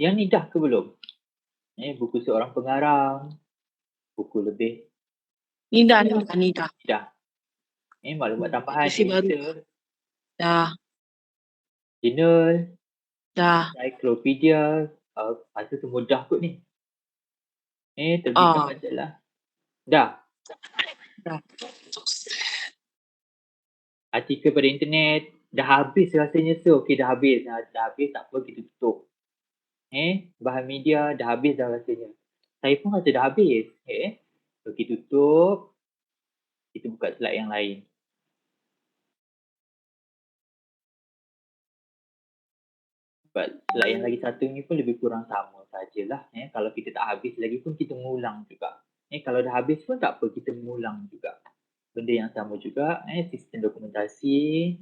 Yang ni dah ke belum? Buku seorang pengarang, buku lebih Ni dah. dah. Maklumat tambahan Versi baru. editor, Dah. jurnal, Dah. encyclopedia, rasa semua dah kot ni. Terbitkan majalah. Dah. Artikel pada internet, dah habis rasanya so. Okey, dah habis. Dah habis, tak apa, kita tutup. Bahan media dah habis dah rasanya. Saya pun rasa dah habis. So, kita tutup. Kita buka slide yang lain. Sebab slide yang lagi satu ni pun lebih kurang sama sajalah. Kalau kita tak habis lagi pun kita mengulang juga. Kalau dah habis pun tak apa, kita mengulang juga. Benda yang sama juga, sistem dokumentasi.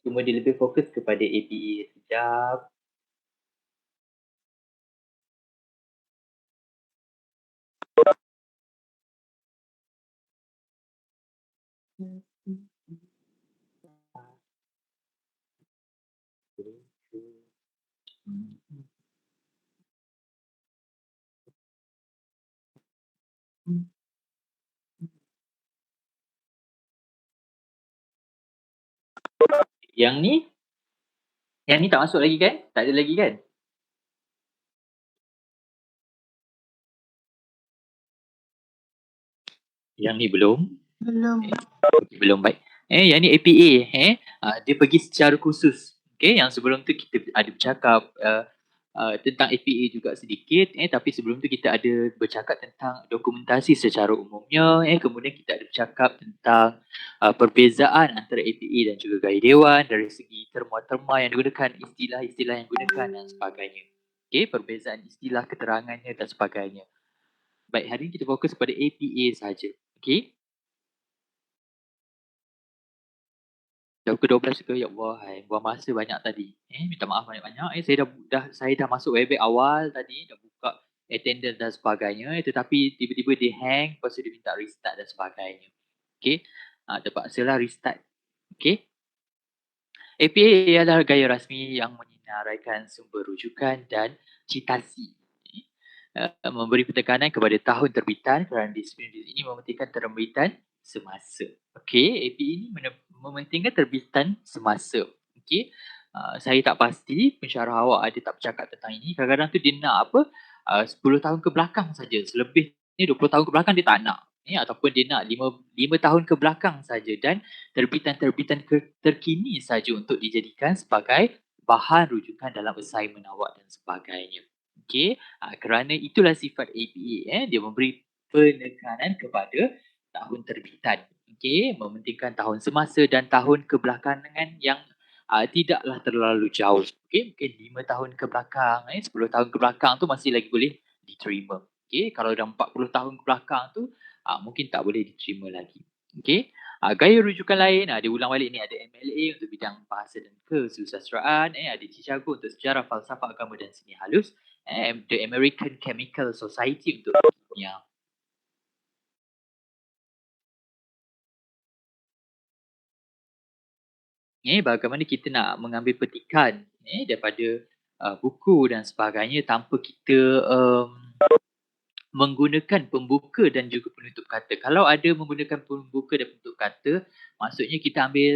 Cuma dia lebih fokus kepada APA sekejap. Yang ni tak masuk lagi kan? Tak ada lagi kan? Yang ni belum. Belum baik. Yang ni APA. Dia pergi secara khusus. Yang sebelum tu kita ada bercakap tentang APA juga sedikit. Tapi sebelum tu kita ada bercakap tentang dokumentasi secara umumnya. Kemudian kita ada bercakap tentang perbezaan antara APA dan juga gaya dewan dari segi terma-terma yang digunakan, istilah-istilah yang digunakan dan sebagainya. Perbezaan istilah, keterangannya dan sebagainya. Baik, hari ini kita fokus pada APA saja. Jam ke-12 ke? Ya Allah, buang masa banyak tadi. Minta maaf banyak-banyak. Saya dah masuk Webex awal tadi, dah buka attendance dan sebagainya. Tetapi tiba-tiba dia hang, lepas tu dia minta restart dan sebagainya. Terpaksalah restart. APA ialah gaya rasmi yang menyinaraikan sumber rujukan dan citasi. Memberi penekanan kepada tahun terbitan kerana disiplin ini mementingkan terbitan semasa. APA ini mementingkan terbitan semasa. Saya tak pasti pensyarah awak ada tak bercakap tentang ini. Kadang-kadang tu dia nak 10 tahun ke belakang saja. Selebih ni 20 tahun ke belakang dia tak nak. Ataupun dia nak 5 tahun ke belakang saja dan terbitan-terbitan terkini saja untuk dijadikan sebagai bahan rujukan dalam assignment awak dan sebagainya. Kerana itulah sifat APA. Dia memberi penekanan kepada tahun terbitan. Mementingkan tahun semasa dan tahun kebelakangan yang tidaklah terlalu jauh. Mungkin 5 tahun ke belakang, 10 tahun ke belakang tu masih lagi boleh diterima. Kalau dah 40 tahun ke belakang tu mungkin tak boleh diterima lagi. Gaya rujukan lain, dia ulang balik ni, ada MLA untuk bidang bahasa dan kesusasteraan, ada Chicago untuk sejarah, falsafah, agama dan seni halus, The American Chemical Society untuk kimia. Bagaimana kita nak mengambil petikan daripada buku dan sebagainya tanpa kita menggunakan pembuka dan juga penutup kata. Kalau ada menggunakan pembuka dan penutup kata, maksudnya kita ambil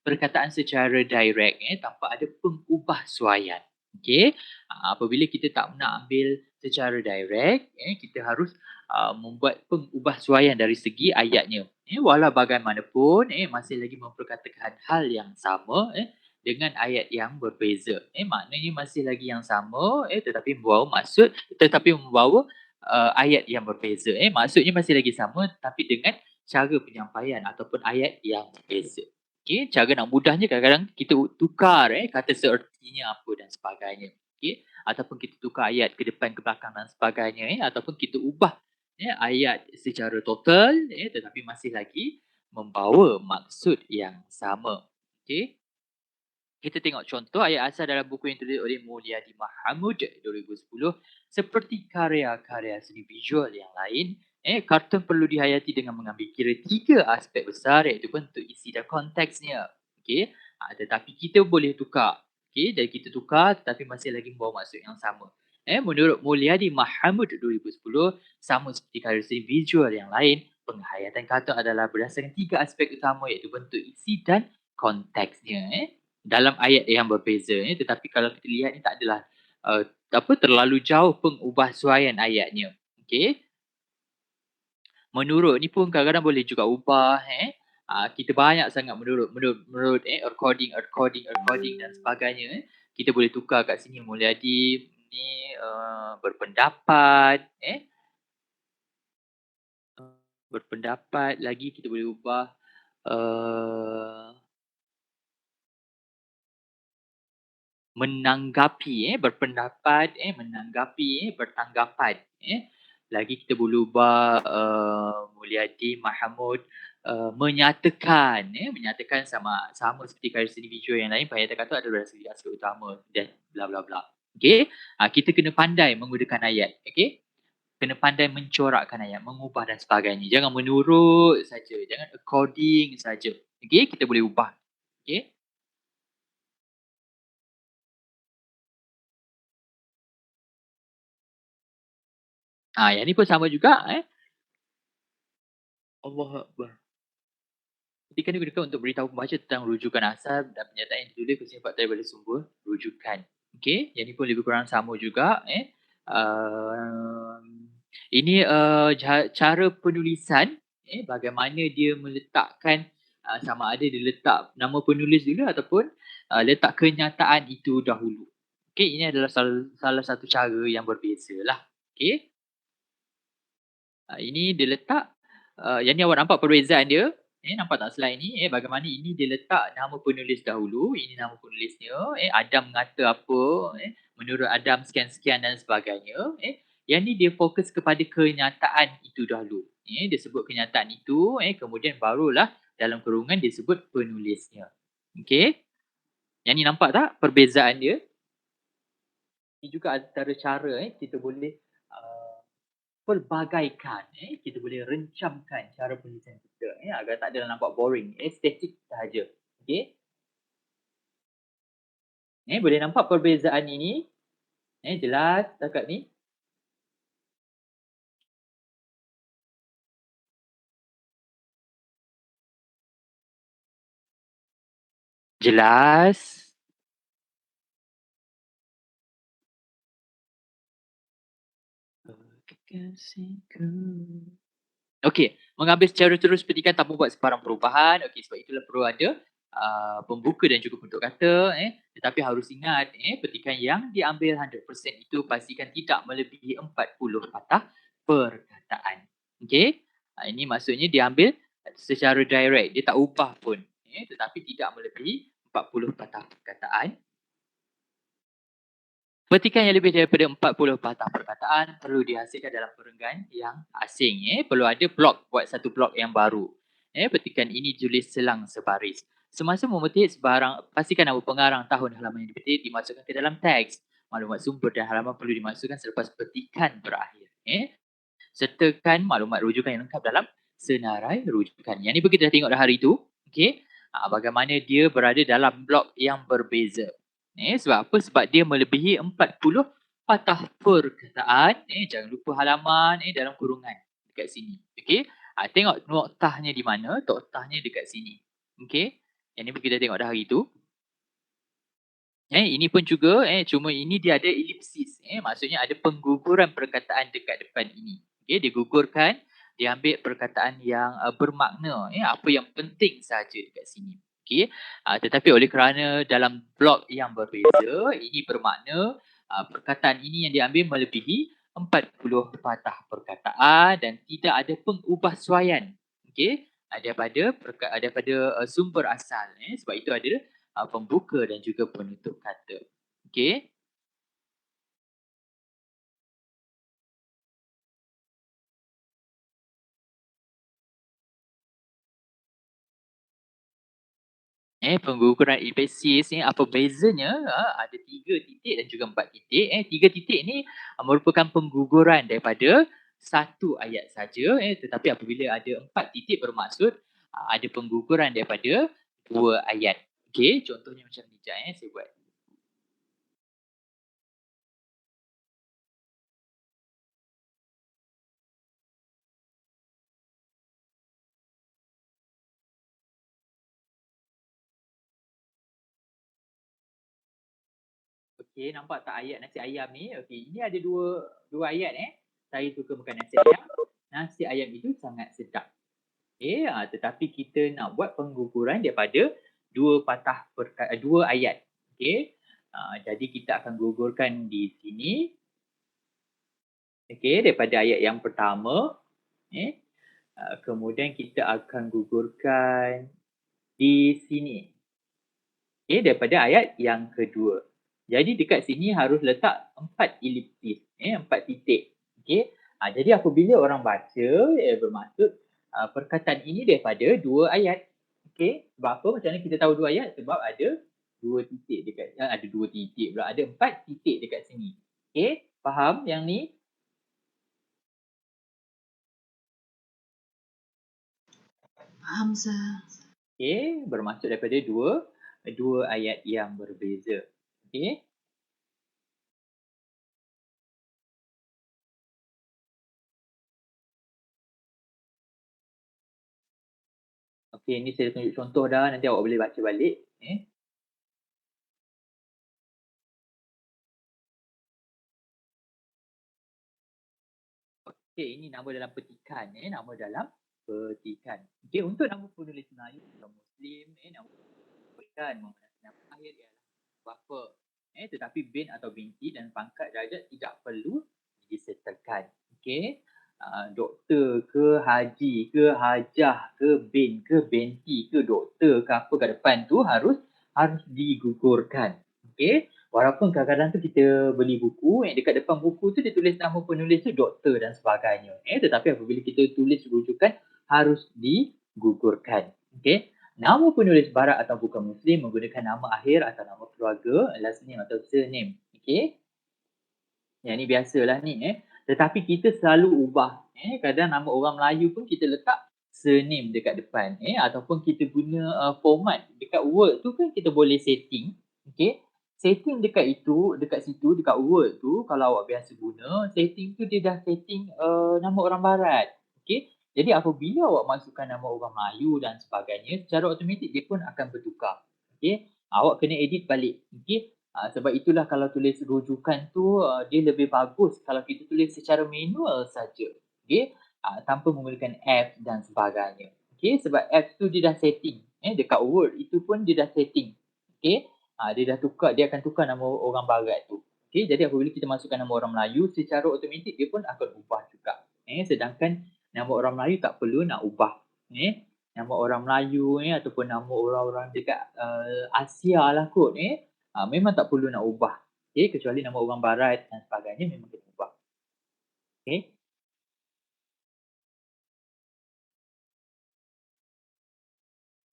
perkataan secara direct tanpa ada pengubahsuaian. Apabila kita tak nak ambil secara direct, kita harus membuat pengubahsuaian dari segi ayatnya. Walau bagaimanapun, masih lagi memperkatakan hal yang sama dengan ayat yang berbeza. Maknanya masih lagi yang sama, tetapi membawa ayat yang berbeza. Maksudnya masih lagi sama tapi dengan cara penyampaian ataupun ayat yang berbeza. Cara nak mudahnya kadang-kadang kita tukar kata seertinya apa dan sebagainya. Ataupun kita tukar ayat ke depan ke belakang dan sebagainya ataupun kita ubah ayat secara total tetapi masih lagi membawa maksud yang sama. Kita tengok contoh ayat asal dalam buku yang ditulis oleh Mulyadi Mahmud 2010. Seperti karya-karya seni visual yang lain, kartun perlu dihayati dengan mengambil kira 3 aspek besar iaitu bentuk, isi dan konteksnya. Tetapi kita boleh tukar. Okey, dan kita tukar tetapi masih lagi membawa maksud yang sama. Menurut Mulyadi Mahamud 2010, sama seperti karya seni visual yang lain, penghayatan kartun adalah berdasarkan 3 aspek utama iaitu bentuk, isi dan konteksnya. Dalam ayat yang berbeza, tetapi kalau kita lihat ni tak adalah terlalu jauh pengubahsuaian ayatnya. Okey. Menurut ni pun kadang-kadang boleh juga ubah kita banyak sangat menurut recording dan sebagainya kita boleh tukar kat sini Mulyadi ni berpendapat berpendapat lagi kita boleh ubah menanggapi berpendapat menanggapi bertanggapan lagi kita boleh ubah Mulyadi Mahamud menyatakan menyatakan sama seperti karya seni visual yang lain penghayatan kata adalah segi aspek utama dan bla bla bla. Okey, kita kena pandai menggunakan ayat. Okey, kena pandai mencorakkan ayat, mengubah dan sebagainya. Jangan menurut saja, jangan according saja. Okey, kita boleh ubah. Okey. Yang ni pun sama juga Allahu Akbar. Ketika digunakan untuk beritahu pembaca tentang rujukan asal dan pernyataan yang ditulis bersifat fakta daripada sumber rujukan. Okey, yang ni pun lebih kurang sama juga ini cara penulisan bagaimana dia meletakkan sama ada dia letak nama penulis dulu ataupun letak kenyataan itu dahulu. Okey, ini adalah salah satu cara yang berbezalah. Okey. Ini dia letak yang ni awak nampak perbezaan dia. Nampak tak slide ni? Bagaimana ini dia letak nama penulis dahulu, ini nama penulisnya, Adam mengata apa, menurut Adam sekian-sekian dan sebagainya. Yang ni dia fokus kepada kenyataan itu dahulu. Dia sebut kenyataan itu, kemudian barulah dalam kurungan dia sebut penulisnya. Okey? Yang ni nampak tak perbezaan dia? Ini juga antara cara kita boleh pelbagaikan kita boleh rencamkan cara penulisan kita agar tak adalah nampak boring statik sahaja. Okey, boleh nampak perbezaan ini jelas setakat ni. Jelas. Kekasihku. Okey, mengambil secara terus petikan tanpa buat sebarang perubahan. Okey, sebab itulah perlu ada pembuka dan juga penutup kata tetapi harus ingat petikan yang diambil 100% itu pastikan tidak melebihi 40 patah perkataan. Okey, ini maksudnya diambil secara direct, dia tak ubah pun tetapi tidak melebihi 40 patah perkataan. Petikan yang lebih daripada 40 patah perkataan perlu dihasilkan dalam perenggan yang asing. Perlu ada blok, buat satu blok yang baru. Petikan ini tulis selang sebaris. Semasa memetik sebarang, pastikan nama pengarang, tahun, halaman yang dipetik dimasukkan ke dalam teks. Maklumat sumber dan halaman perlu dimasukkan selepas petikan berakhir. Sertakan maklumat rujukan yang lengkap dalam senarai rujukan. Yang ni pun kita dah tengok dah hari tu. Okey. Bagaimana dia berada dalam blok yang berbeza. Sebab apa? Sebab dia melebihi 40 patah perkataan. Jangan lupa halaman dalam kurungan dekat sini. Okey. Tengok noktahnya di mana? Noktahnya dekat sini. Okey. Yang ni pun kita tengok dah hari tu. Ini pun juga cuma ini dia ada elipsis. Maksudnya ada pengguguran perkataan dekat depan ini. Okey, digugurkan, diambil perkataan yang bermakna, apa yang penting saja dekat sini. Okey. Tetapi oleh kerana dalam blok yang berbeza, ini bermakna perkataan ini yang diambil melebihi 40 patah perkataan dan tidak ada pengubahsuaian. Okey. Daripada sumber asal. Sebab itu ada pembuka dan juga penutup kata. Okey. Pengguguran elipsis ni apa bezanya? Ada 3 titik dan juga 4 titik. 3 titik ni merupakan pengguguran daripada satu ayat saja tetapi apabila ada 4 titik bermaksud ada pengguguran daripada 2 ayat. Okey, contohnya macam ni jap saya buat. Okey, nampak tak ayat nasi ayam ni? Okey, ini ada dua ayat Saya suka makan nasi ayam. Nasi ayam itu sangat sedap. Okey, tetapi kita nak buat pengguguran daripada dua ayat. Okey. Jadi kita akan gugurkan di sini. Okey, daripada ayat yang pertama. Kemudian kita akan gugurkan di sini. Okey, daripada ayat yang kedua. Jadi dekat sini harus letak 4 elipsis, 4 titik. Okey. Jadi apabila orang baca, bermaksud perkataan ini daripada 2 ayat. Okey. Sebab apa? Macam mana kita tahu 2 ayat? Sebab ada 2 titik dekat ada 2 titik pula, ada 4 titik dekat sini. Okey, faham yang ni? Faham, Sir. Okey, bermaksud daripada dua ayat yang berbeza. Okey. Okey, ni saya tunjuk contoh dah, nanti awak boleh baca balik. Okey, ini nama dalam petikan, nama dalam petikan. Okey, untuk nama penulis Melayu atau Muslim, nama petikan menggunakan nama akhir ialah bapa. Tetapi bin atau binti dan pangkat darjat tidak perlu disertakan. Okey. Doktor ke, haji ke, hajah ke, bin ke, binti ke, doktor ke apa kat depan tu harus digugurkan. Okey. Walaupun kadang-kadang tu kita beli buku, dekat depan buku tu dia tulis nama penulis tu doktor dan sebagainya. Tetapi apabila kita tulis rujukan harus digugurkan. Okey. Nama penulis barat atau bukan Muslim menggunakan nama akhir atau nama keluarga, last name atau surname. Okey. Yang ni biasalah ni. Tetapi kita selalu ubah. Kadang nama orang Melayu pun kita letak surname dekat depan. Ataupun kita guna format. Dekat Word tu kan kita boleh setting. Okey. Setting dekat situ, dekat Word tu, kalau awak biasa guna, setting tu dia dah setting nama orang barat. Okey. Jadi apabila awak masukkan nama orang Melayu dan sebagainya, secara automatik dia pun akan bertukar. Okey. Awak kena edit balik. Okey. Sebab itulah kalau tulis rujukan tu dia lebih bagus kalau kita tulis secara manual saja. Okey. Tanpa menggunakan apps dan sebagainya. Okey, sebab apps tu dia dah setting. Dekat Word itu pun dia dah setting. Okey. Dia akan tukar nama orang barat tu. Okey, jadi apabila kita masukkan nama orang Melayu, secara automatik dia pun akan ubah juga. Sedangkan nama orang Melayu tak perlu nak ubah. Nama orang Melayu ataupun nama orang-orang dekat Asia lah kot memang tak perlu nak ubah. Kecuali nama orang barat dan sebagainya memang kita ubah. Okey.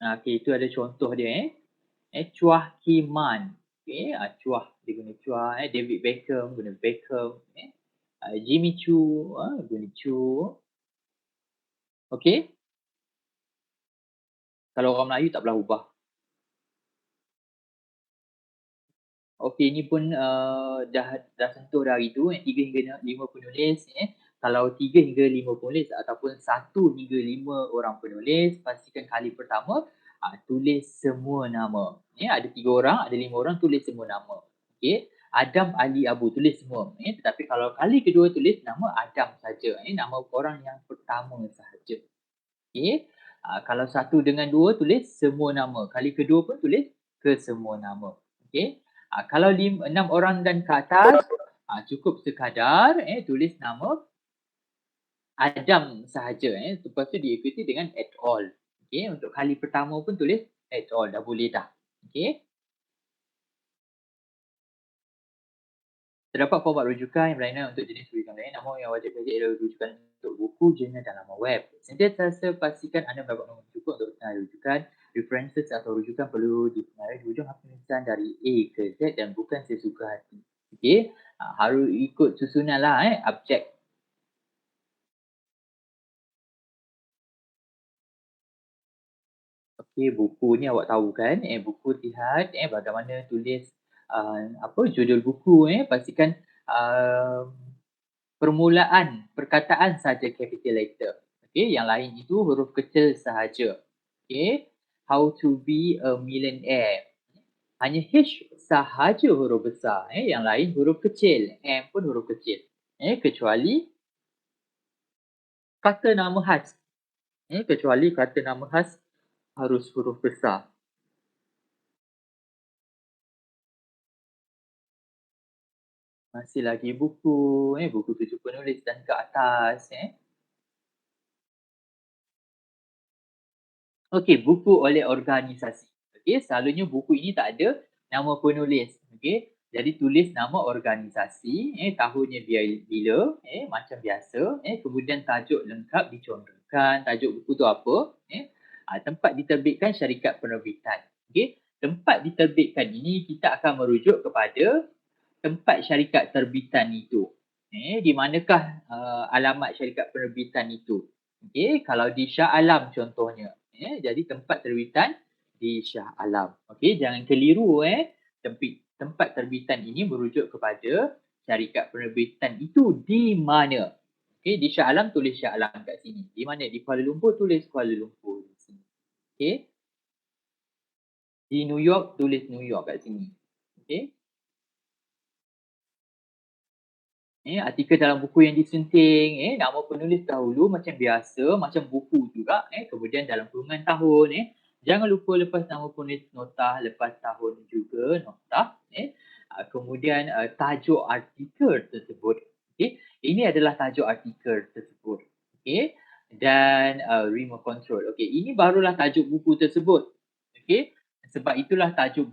Okey, itu ada contoh dia Chua Kiman. Okey, Chua dia guna Chua David Beckham guna Beckham Jimmy Choo guna Choo. Okey. Kalau orang Melayu tak pernah ubah. Okey, ni pun dah sentuh dah hari tu 3 hingga 5 penulis Kalau 3 hingga 5 penulis ataupun 1 hingga 5 orang penulis, pastikan kali pertama tulis semua nama. Ada 3 orang, ada 5 orang, tulis semua nama. Okey. Adam, Ali, Abu tulis semua. Tetapi kalau kali kedua tulis nama Adam saja. Nama orang yang pertama sahaja. Okey. Kalau 1 dengan 2 tulis semua nama. Kali kedua pun tulis kesemua nama. Okey. Kalau 6 orang dan ke atas, cukup sekadar tulis nama Adam sahaja. Lepas tu diikuti dengan at all. Okey, untuk kali pertama pun tulis at all, dah boleh dah. Okey. Terdapat format rujukan yang berlainan untuk jenis rujukan lain, namun yang wajib saja adalah rujukan untuk buku, jurnal dan laman web. Sentiasa pastikan anda mendapat nombor cukup untuk kenali rujukan. References atau rujukan perlu dipengaruhi di hujung tulisan dari A ke Z dan bukan sesuka hati. Okey, harus ikut susunan lah objek. Okey, buku ni awak tahu kan, buku lihat bagaimana tulis judul buku pastikan permulaan perkataan saja capital letter. Okey, yang lain itu huruf kecil sahaja. Okey, how to be a millionaire. Hanya H sahaja huruf besar, yang lain huruf kecil. M pun huruf kecil. Kecuali kata nama khas. Kecuali kata nama khas harus huruf besar. Masih lagi buku, buku tuju penulis dan ke atas. Okey, buku oleh organisasi. Okey, selalunya buku ini tak ada nama penulis. Okey, jadi tulis nama organisasi, tahunnya bila, macam biasa, kemudian tajuk lengkap dicontohkan, tajuk buku tu apa, tempat diterbitkan syarikat penerbitan. Okey, tempat diterbitkan ini kita akan merujuk kepada tempat syarikat terbitan itu. Di manakah alamat syarikat penerbitan itu? Okey, kalau di Shah Alam contohnya. Jadi tempat terbitan di Shah Alam. Okey, jangan keliru tempat terbitan ini merujuk kepada syarikat penerbitan itu di mana. Okey, di Shah Alam tulis Shah Alam kat sini. Di mana? Di Kuala Lumpur tulis Kuala Lumpur di sini. Okey. Di New York tulis New York kat sini. Okey. Artikel dalam buku yang disunting, nama penulis dahulu macam biasa, macam buku juga, kemudian dalam kurungan tahun, jangan lupa lepas nama penulis notah, lepas tahun juga notah, kemudian tajuk artikel tersebut. Okey, ini adalah tajuk artikel tersebut. Okey, dan remote control. Okey, ini barulah tajuk buku tersebut. Okey, sebab itulah tajuk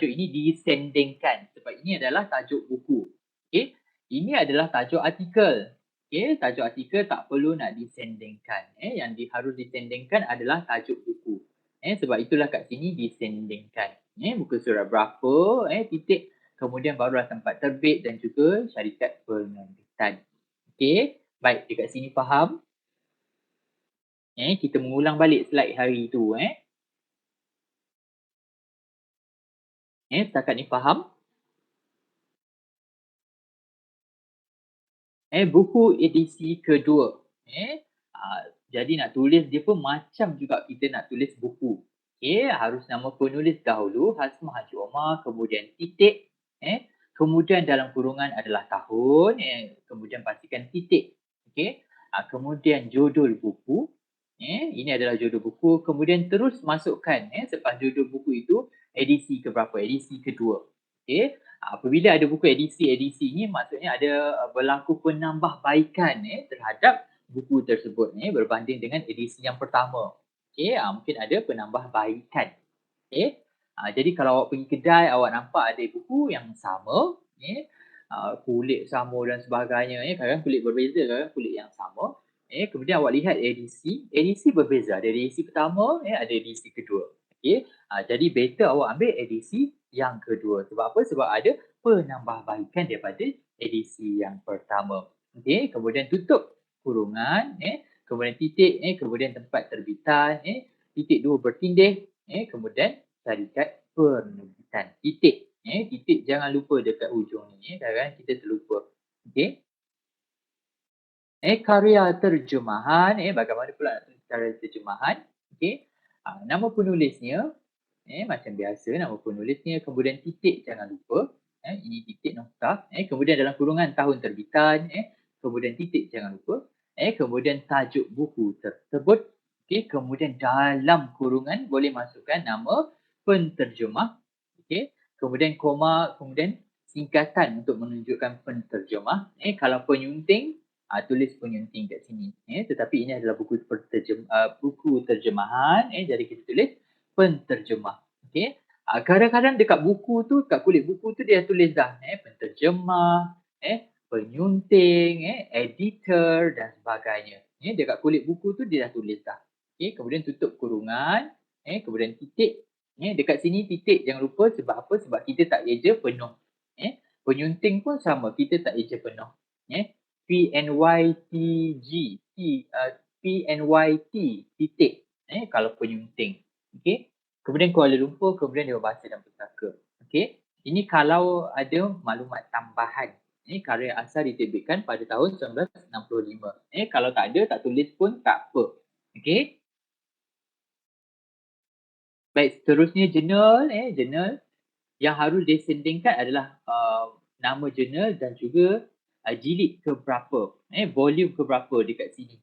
ini disendingkan. Sebab ini adalah tajuk buku. Okey, ini adalah tajuk artikel. Okey, tajuk artikel tak perlu nak disendingkan. Yang harus disendingkan adalah tajuk buku. Sebab itulah kat sini disendingkan. Muka surat berapa, titik, kemudian barulah tempat terbit dan juga syarikat penerbitan. Okey, baik, dekat sini faham? Kita mengulang balik slide hari tu. Setakat ni faham? Buku edisi kedua. Jadi nak tulis dia pun macam juga kita nak tulis buku. Harus nama penulis dahulu, Hasmah Haji Omar, kemudian titik, kemudian dalam kurungan adalah tahun, kemudian pastikan titik. Kemudian judul buku. Ini adalah judul buku, kemudian terus masukkan selepas judul buku itu edisi keberapa, edisi kedua. Apabila ada buku edisi ni maksudnya ada berlaku penambahbaikan terhadap buku tersebut berbanding dengan edisi yang pertama. Mungkin ada penambahbaikan. Jadi kalau awak pergi kedai, awak nampak ada buku yang sama, kulit sama dan sebagainya, kadang kulit berbeza, kadang kulit yang sama. Kemudian awak lihat edisi berbeza. Ada edisi pertama, ada edisi kedua. Jadi better awak ambil edisi yang kedua. Sebab apa? Sebab ada penambahbaikan daripada edisi yang pertama. Kemudian tutup kurungan, kemudian titik, kemudian tempat terbitan, titik dua bertindih, kemudian syarikat penerbitan. Titik. Titik jangan lupa dekat hujung ni. Kadang-kadang kita terlupa. Okey. Karya terjemahan. Bagaimana pula karya terjemahan? Okey. Nama penulisnya. Macam biasa nama penulisnya. Kemudian titik jangan lupa. Ini titik noktah. Kemudian dalam kurungan tahun terbitan. Kemudian titik jangan lupa. Kemudian tajuk buku tersebut. Okey. Kemudian dalam kurungan boleh masukkan nama penterjemah. Okey. Kemudian koma, kemudian singkatan untuk menunjukkan penterjemah. Kalau penyunting, tulis penyunting kat sini. Tetapi ini adalah buku terjemahan. Jadi kita tulis penterjemah. Okey. Kadang-kadang dekat buku tu, kat kulit buku tu dia tulis dah penterjemah, penyunting, editor dan sebagainya. Dekat kulit buku tu dia dah tulis dah. Okey, kemudian tutup kurungan, kemudian titik. Dekat sini titik jangan lupa sebab apa? Sebab kita tak eja penuh. Penyunting pun sama, kita tak eja penuh. PNYTG, PNYT titik. Kalau penyunting. Okey. Kemudian Kuala Lumpur, kemudian Dewan Bahasa dan Pustaka. Okey. Ini kalau ada maklumat tambahan. Karya asal diterbitkan pada tahun 1965. Kalau tak ada, tak tulis pun tak apa. Okey. Baik, seterusnya jurnal, jurnal. Yang harus disendingkan adalah nama jurnal dan juga jilid ke berapa, volume ke berapa dekat sini.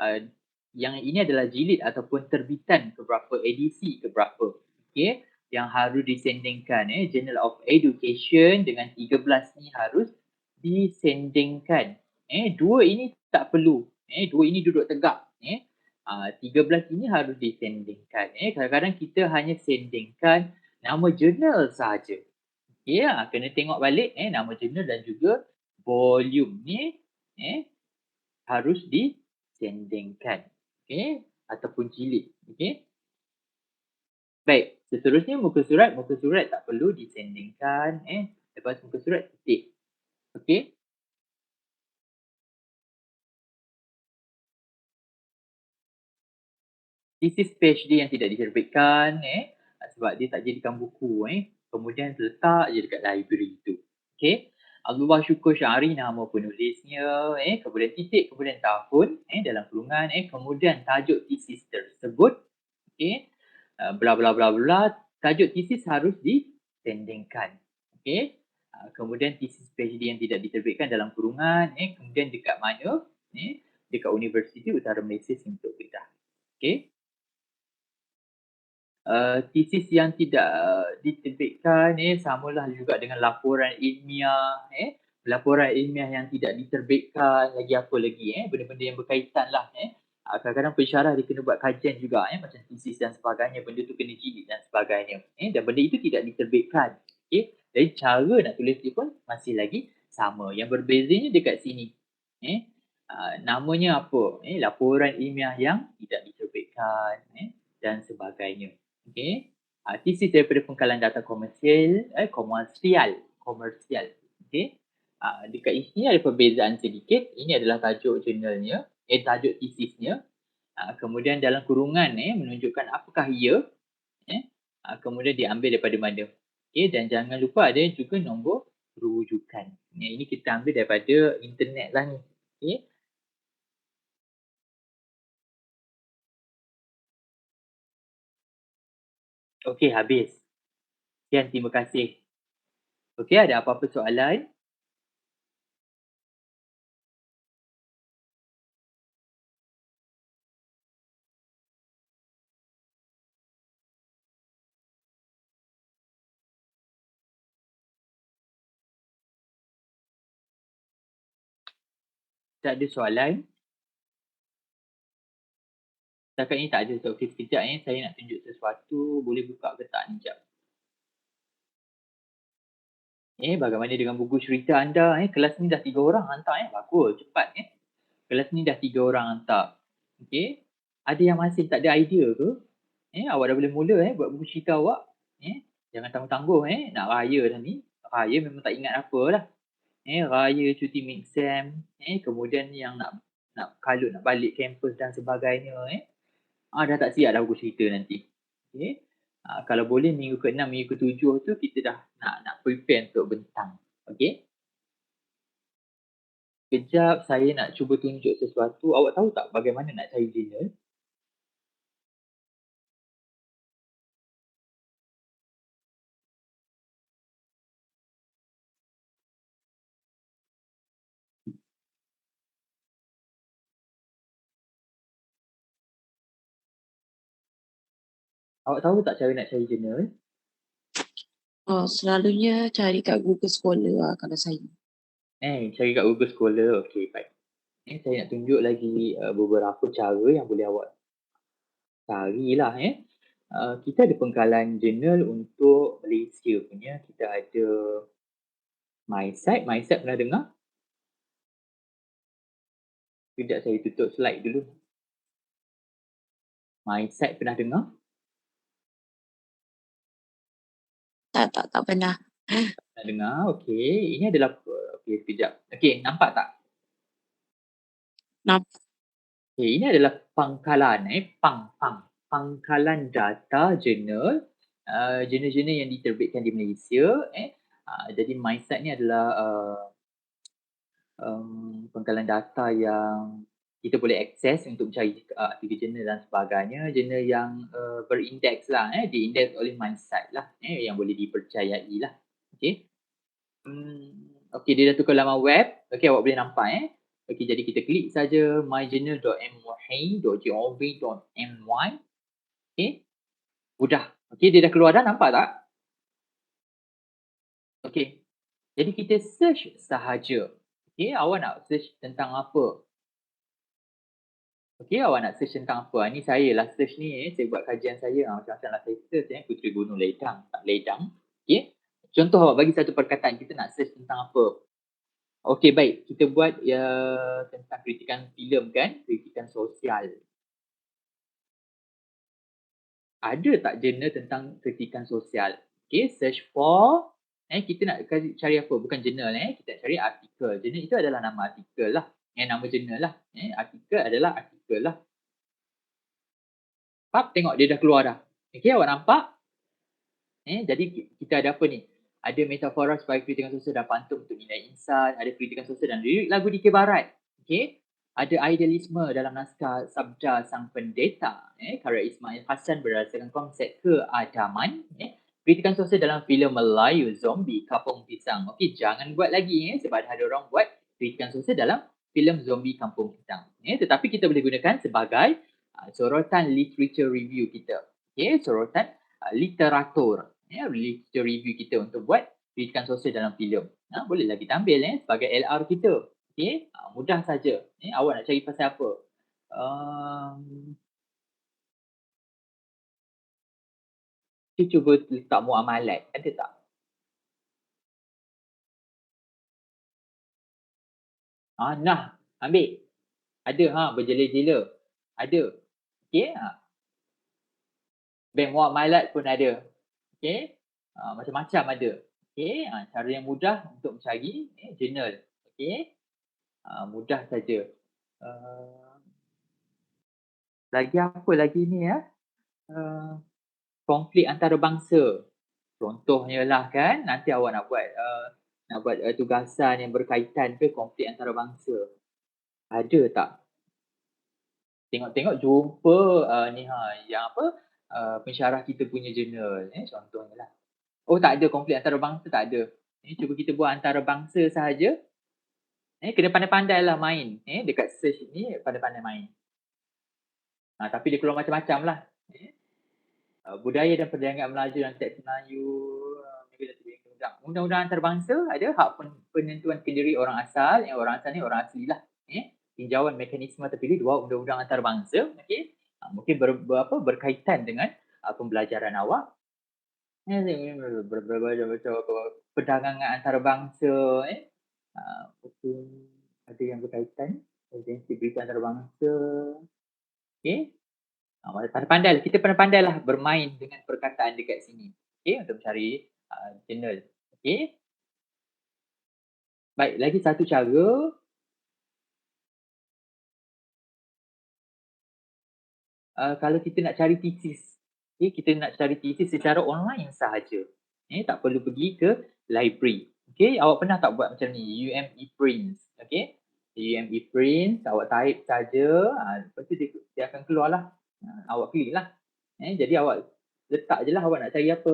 Uh, yang ini adalah jilid ataupun terbitan ke berapa, edisi ke berapa. Okey, yang harus disendingkan. Journal of Education dengan 13 ni harus disendingkan. Dua ini tak perlu. Dua ini duduk tegak. 13 ini harus disendingkan. Kadang-kadang kita hanya sendingkan nama jurnal sahaja. Okey, kena tengok balik nama jurnal dan juga volume ni harus disendingkan. Okey, ataupun jilid. Okey. Baik, seterusnya muka surat. Muka surat tak perlu disendingkan. Lepas muka surat titik. Okey. Thesis PhD yang tidak diterbitkan sebab dia tak jadikan buku kemudian letak je dekat library tu. Okey. Abdullah Syukur Syahri nama penulisnya kemudian titik kemudian tahun dalam kurungan kemudian tajuk thesis tersebut. Okey. Bla bla bla bla, tajuk thesis harus disendingkan. Okey. Kemudian thesis PhD yang tidak diterbitkan dalam kurungan kemudian dekat mana dekat Universiti Utara Malaysia Simpang Kedah. Okey. Tesis yang tidak diterbitkan samalah juga dengan laporan ilmiah laporan ilmiah yang tidak diterbitkan, lagi apa lagi benda-benda yang berkaitanlah kadang-kadang pensyarah dia kena buat kajian juga macam tesis dan sebagainya, benda tu kena jilid dan sebagainya dan benda itu tidak diterbitkan. Okey, jadi cara nak tulis dia pun masih lagi sama, yang berbezanya dekat sini namanya apa laporan ilmiah yang tidak diterbitkan dan sebagainya. Okey. Tesis daripada pengkalan data komersial. Okey. Dekat sini ada perbezaan sedikit. Ini adalah tajuk jurnalnya, tajuk tesisnya. Kemudian dalam kurungan menunjukkan apakah ia. Kemudian diambil daripada mana. Okey, dan jangan lupa ada juga nombor rujukan. Ini kita ambil daripada internet lah ni. Okey. Okey, habis. Sekian, terima kasih. Okey, ada apa-apa soalan? Tak ada soalan? Setakat ni tak ada. So, okey, sekejap saya nak tunjuk sesuatu. Boleh buka ke tak ni? Sekejap. Bagaimana dengan buku cerita anda? Kelas ni dah 3 orang hantar. Bagus, cepat. Kelas ni dah 3 orang hantar. Okey. Ada yang masih tak ada idea ke? Awak dah boleh mula buat buku cerita awak. Jangan tangguh-tangguh nak raya dah ni. Raya memang tak ingat apa lah. Raya cuti mid-sem. Kemudian yang nak kalut nak balik kampus dan sebagainya. Dah tak siap dah buku cerita nanti. Okey. Kalau boleh minggu ke-6, minggu ke-7 tu kita dah nak prepare untuk bentang. Okey. Kejap saya nak cuba tunjuk sesuatu. Awak tahu tak bagaimana nak cari jurnal? Awak tahu tak cara nak cari jurnal? Selalunya cari kat Google Scholar lah kalau saya. Cari kat Google Scholar. Okey, baik. Saya nak tunjuk lagi beberapa cara yang boleh awak carilah. Kita ada pengkalan jurnal untuk Malaysia punya. Kita ada MySite. MySite pernah dengar? Sekejap saya tutup slide dulu. MySite pernah dengar? Tak pernah. Pernah dengar? Okey. Ini adalah okey, sekejap. Okey, nampak tak? Nampak. Okey, ini adalah pangkalan pangkalan data jurnal jurnal-jurnal yang diterbitkan di Malaysia jadi MySite ni adalah pengkalan data yang kita boleh akses untuk mencari artikel jurnal dan sebagainya, jurnal yang berindeks lah, diindeks oleh MindSite lah, yang boleh dipercayai lah. Okey. Okey, dia dah tukar laman web. Okey, awak boleh nampak Okey, jadi kita klik saja myjournal.my.gov.my. Okey, mudah. Okey, dia dah keluar dah, nampak tak? Okey, jadi kita search sahaja. Okey, awak nak search tentang apa? Okey, awak nak search tentang apa? Ni saya lah search ni, saya buat kajian saya, macam-macam lah saya search Puteri Gunung Ledang, tak Ledang. Okey, contoh awak bagi satu perkataan, kita nak search tentang apa? Okey, baik, kita buat tentang kritikan filem kan, kritikan sosial. Ada tak jurnal tentang kritikan sosial? Okey, search for, kita nak cari apa? Bukan jurnal, kita nak cari artikel. Jurnal itu adalah nama artikel lah, nama jurnal lah, artikel adalah artikel lah. Pap, tengok dia dah keluar dah. Okey, awak nampak? Jadi kita ada apa ni? Ada metafora sebagai kritikan sosial dan pantun untuk nilai insan, ada kritikan sosial dan lirik lagu Dikir Barat. Okey. Ada idealisme dalam naskah Sabda Sang Pendeta, karya Ismail Hassan berdasarkan konsep keadaman, kritikan sosial dalam filem Melayu Zombie Kampung Pisang. Okey, jangan buat lagi sebab ada orang buat kritikan sosial dalam filem Zombie Kampung Pisang. Tetapi kita boleh gunakan sebagai sorotan literature review kita. Okey, sorotan literatur, literature review kita untuk buat kritikan sosial dalam filem. Bolehlah kita ambil sebagai LR kita. Okey, mudah saja. Awak nak cari pasal apa? Kita cuba letak muamalat, ada tak? Nah, ambil. Ada berjela-jela. Ada. Okey, bank muamalat pun ada. Okey, macam-macam ada. Okey, cara yang mudah untuk mencari jurnal. Okey, mudah saja. Lagi apa lagi ni konflik antarabangsa. Contohnya lah kan, nanti awak nak buat tugasan yang berkaitan ke konflik antarabangsa. Ada tak? Tengok-tengok jumpa yang apa, pensyarah kita punya jurnal contohnya lah. Oh, tak ada konflik antarabangsa, tak ada. Cuba kita buat antarabangsa sahaja. Kena pandai-pandai lah main. Dekat search ni pandai-pandai main. Tapi dia keluar macam-macam lah. Budaya dan perdagangan Melayu dan teks Melayu, undang-undang antarabangsa ada hak penentuan kendiri orang asal. Orang asal ni orang asli lah. Tinjauan mekanisme terpilih 2 undang-undang antarabangsa. Okey, mungkin berkaitan dengan pembelajaran awak. Perdagangan antarabangsa, ada yang berkaitan agensi berita antarabangsa. Okey, pandai-pandai, kita pandai-pandailah bermain dengan perkataan dekat sini. Okey, untuk mencari jurnal. Okey. Baik, lagi satu cara. Kalau kita nak cari tesis, kita nak cari tesis secara online sahaja. Tak perlu pergi ke library. Okey, awak pernah tak buat macam ni, UM-ePrints. Okey, UM-ePrints, awak type saja, lepas tu dia akan keluarlah. Awak klik lah. Jadi awak letak je lah awak nak cari apa.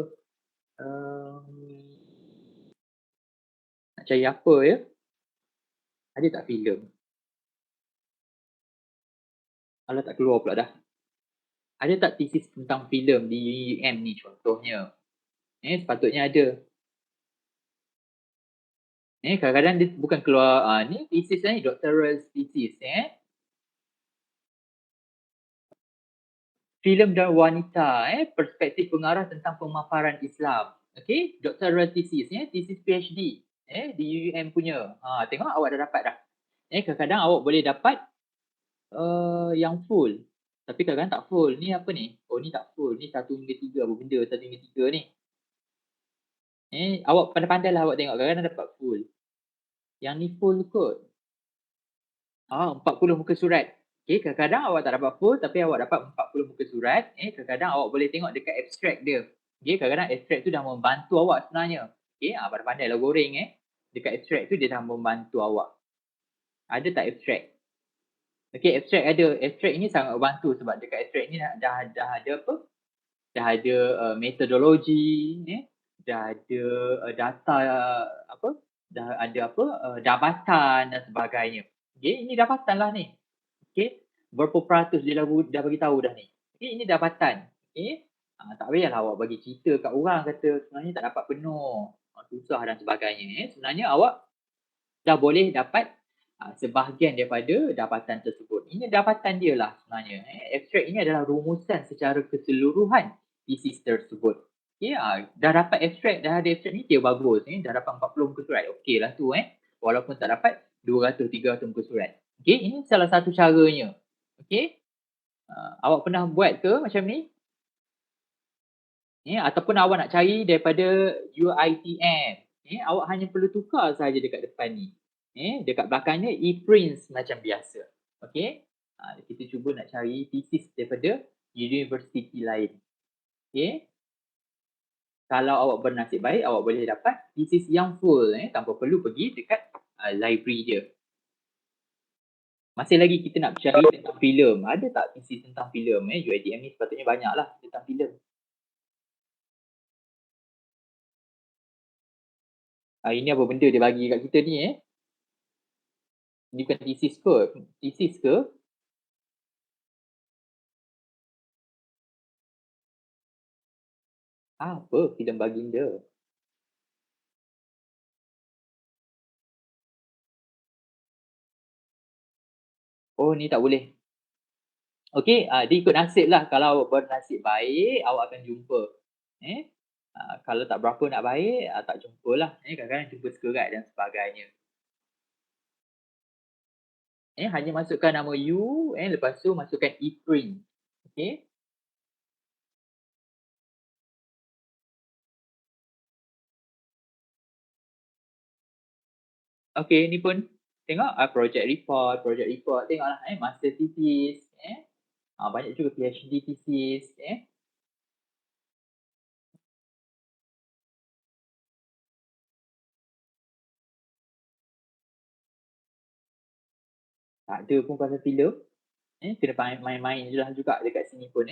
Nak cari apa ya? Ada tak filem? Alah, tak keluar pula dah. Ada tak tesis tentang filem di UM ni contohnya? Sepatutnya ada. Kadang-kadang dia bukan keluar ni tesis ni, doctoral thesis filem dan wanita, perspektif pengarah tentang pemaparan Islam. Okey, doctoral thesis thesis PhD di UM punya. Tengok awak dah dapat dah. Kadang-kadang awak boleh dapat yang full. Tapi kadang-kadang tak full. Ni apa ni? Oh, ni tak full. Ni 1/3 apa benda 1/3 ni. Awak pandai-pandailah awak tengok, kadang-kadang dapat full. Yang ni full kot. 40 muka surat. Okey, kadang-kadang awak tak dapat full tapi awak dapat 40 muka surat. Kadang-kadang awak boleh tengok dekat abstract dia. Okey, kadang-kadang abstract tu dah membantu awak sebenarnya. Okey, pandai-pandailah goreng Dekat abstract tu dia dah membantu awak. Ada tak abstract? Okey, abstract ada. Abstract ini sangat membantu sebab dekat abstract ni dah ada apa, dah ada, metodologi, dah ada, data apa, dah ada apa, dapatan dan sebagainya. Okey, ini dapatan lah ni. Okey, berapa peratus dia dah bagi tahu dah ni. Okey, ini dapatan. Okey, tak payahlah awak bagi cerita kat orang kata sebenarnya tak dapat penuh, susah dan sebagainya, Sebenarnya awak dah boleh dapat, sebahagian daripada dapatan tersebut. Ini dapatan dia lah sebenarnya, Abstrak ini adalah rumusan secara keseluruhan thesis tersebut. Okey, dah dapat abstrak, dah ada abstrak ni kira bagus, dah dapat 40 muka surat, okeylah tu, Walaupun tak dapat 200, 300 muka surat. Okey, ini salah satu caranya. Okey, awak pernah buat ke macam ni? Ataupun awak nak cari daripada UiTM, awak hanya perlu tukar saja dekat depan ni. Dekat belakangnya ePrints macam biasa. Okey? Kita cuba nak cari thesis daripada universiti lain. Okey? Kalau awak bernasib baik, awak boleh dapat thesis yang full, tanpa perlu pergi dekat library dia. Masih lagi kita nak cari tentang filem. Ada tak thesis tentang filem? UiTM ni sepatutnya banyaklah tentang filem. Ini apa benda dia bagi kat kita ni, Ni bukan thesis kot. Thesis ke? Apa filem baginda? Oh, ni tak boleh. Okey, dia ikut nasib lah. Kalau awak bernasib baik, awak akan jumpa. Kalau tak berapa nak baik, tak jumpalah. Kadang-kadang jumpa sekerat dan sebagainya. Hanya masukkan nama you, lepas tu masukkan ePrint. Okey. Okey, ni pun tengok project report. Tengoklah, master thesis, banyak juga PhD thesis, Tak ada pun pasal filem. Kena main-main je lah juga dekat sini pun,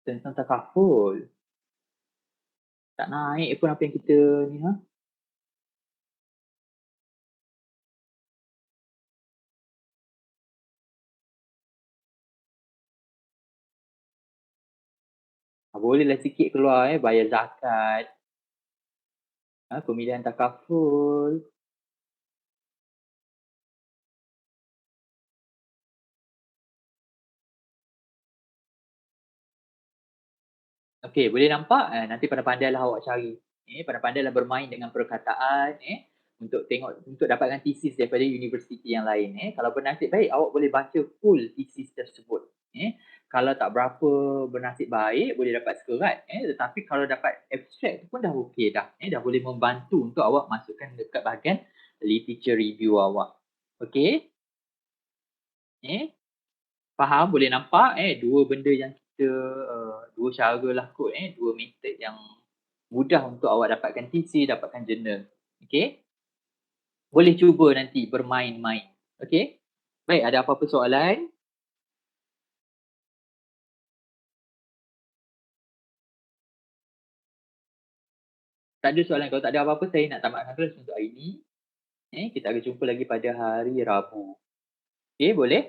tentang takaful. Tak naik pun apa yang kita ni, Bolehlah sikit keluar, bayar zakat, pemilihan takaful. Okey, boleh nampak? Nanti pandai-pandailah awak cari. Pandai-pandailah bermain dengan perkataan, untuk tengok, untuk dapatkan thesis daripada universiti yang lain, Kalau bernasib baik, awak boleh baca full thesis tersebut, Kalau tak berapa bernasib baik, boleh dapat sekerat, Tetapi kalau dapat abstract tu pun dah okey dah, Dah boleh membantu untuk awak masukkan dekat bahagian literature review awak. Okey? Faham? Boleh nampak, dua benda yang kita, dua caralah kot, dua method yang mudah untuk awak dapatkan thesis, dapatkan journal. Okey? Boleh cuba nanti bermain-main. Okey? Baik, ada apa-apa soalan? Tak ada soalan. Kalau tak ada apa-apa, saya nak tamatkan kelas untuk hari ini. Kita akan jumpa lagi pada hari Rabu. Okey, boleh?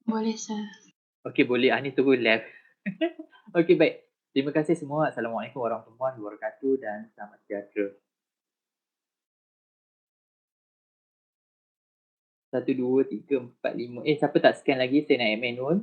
Boleh, Sir. Okey, boleh. Ni terus left. Okey, baik. Terima kasih semua. Assalamualaikum warahmatullahi wabarakatuh dan selamat sejahtera. 1, 2, 3, 4, 5. Siapa tak scan lagi? Saya nak manual.